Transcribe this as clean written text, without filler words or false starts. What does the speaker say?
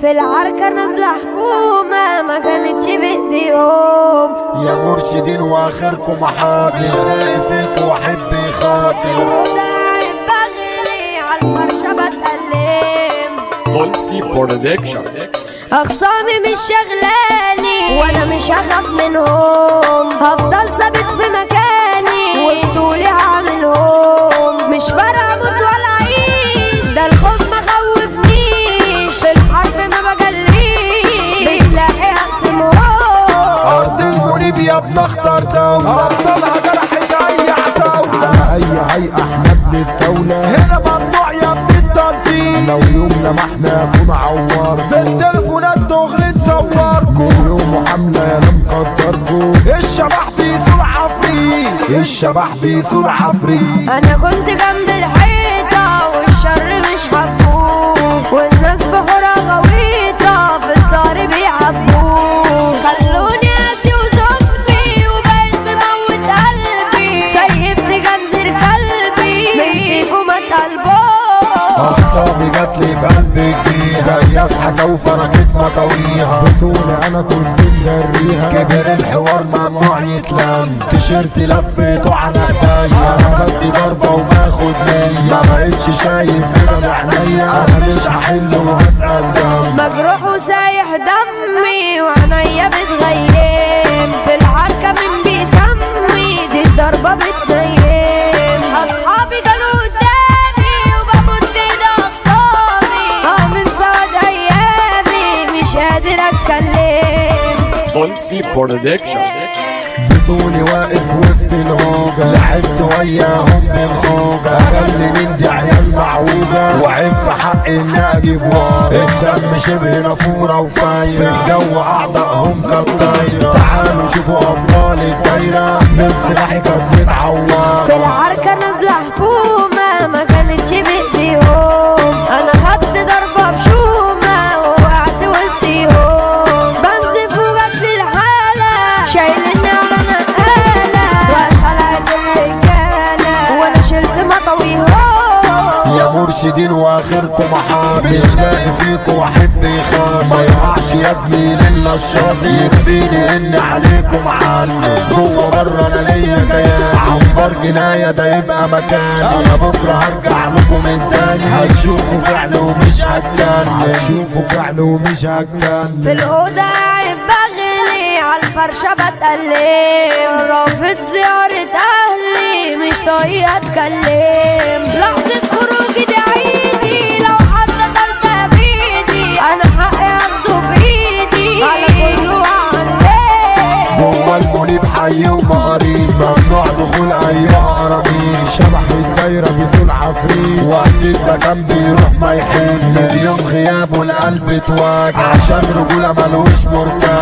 في العركة نازلة حكومة ما كانتش بايديهم. يا مرشدين واخركم محاضر مش لاقي فيك واحب يخاطر. بغلي عالفرشة بتألم. بولسي برودكشن. أخصامي مش شغلاني وانا مش هخاف منهم، هفضل ثابت في مكاني وبطولي هعملهم. مش فارقة اموت ولا اعيش، ده الخوف مخوفنيش، في الحرب ما بجليش، بسلاحي هقسمهم. ارض المنيب يا ابن اختار دولة ابطالها جرحت اي عتاولة. على اي هيئة احنا بنستولى، هنا ممنوع يا ابن التنطيط. لو يوم لمحنا اكون عوار، بالتليفونات دغري نصوركم. يوم حملة يا مقدركم. الشبح بيزور عفريت، الشبح بيزور عفريت. انا كنت جنب الحيطة والشر مش حبوه، والناس بحورة غويطة في الدار بيعبوه. خلوني قاسي وزومبي وبقيت بموت قلبي، سيبت جنزير كلبي من فيكم اتقلبوه. اعصابي جاتلي في قلبي جديدة، جاية في حاجة وفركت مطويها. بطولي انا كنت مجريها، كبر الحوار ممنوع يتلم. تيشيرتي لفيته على ايديا، انا بدي ضربة وباخد مية. ما بقتش شايف كده بعينيا، انا مش هحل وهسأل دم. مجروح وسايح دمي وعينيا بتغيم، في العركة من بيسمي دي الضربة بتنيم. اصحابي كانوا قدامي وبموت بيد اخصامي، من سواد ايامي مش قادر اتكلم. بولسي برودكشن. بطولي واقف وسط الهوجة، لعبت وياهم بالخوجة. اقل من دي عيال معوجة، وعيب في حق اني اجيب واجة. الدم شبه نافورة وفايرة، في الجو اعضائهم كالطايرة. تعالوا شوفوا ابطال الدايرة، من سلاحي كانت متعورة. في العركة نازلة حكومة ما كانتش بايديهم، انا خدت ضربة بشومة ووقعت وسطيهم. بنزف وجاتلي الحالة، شايلني على نقالة، واتخلعت الرجالة وانا شلت مطويهم. يا مرشدين واخركم محاضر مش لاقي فيكم واحب يخاطر. ما يقعش يا زميل الا الشاطر، يكفيني ان عليكم علم. جوه بره انا ليا كيان، عنبر جناية ده يبقى مكاني. انا بكره هرجع لكم من تاني، هتشوفوا فعل ومش هتكلم. هتشوفوا فعل ومش هتكلم. في الأوضة قاعد بغلي عالفرشة بتألم، رافض زيارة أهلي مش طايقة أتكلم. لحظة خروجي دي عيدي، لو حد طلت بإيدي أنا حقي أخده بإيدي، على كله وعليه. جوه المنيب حي ومقاريب، ممنوع دخول اي اقربين. شبح الدايرة بيزول عفريت، واكيد ده كان بيروح ما يحل. مليون غياب والقلب اتواجع، عشان رجولة ملوش مرتاح.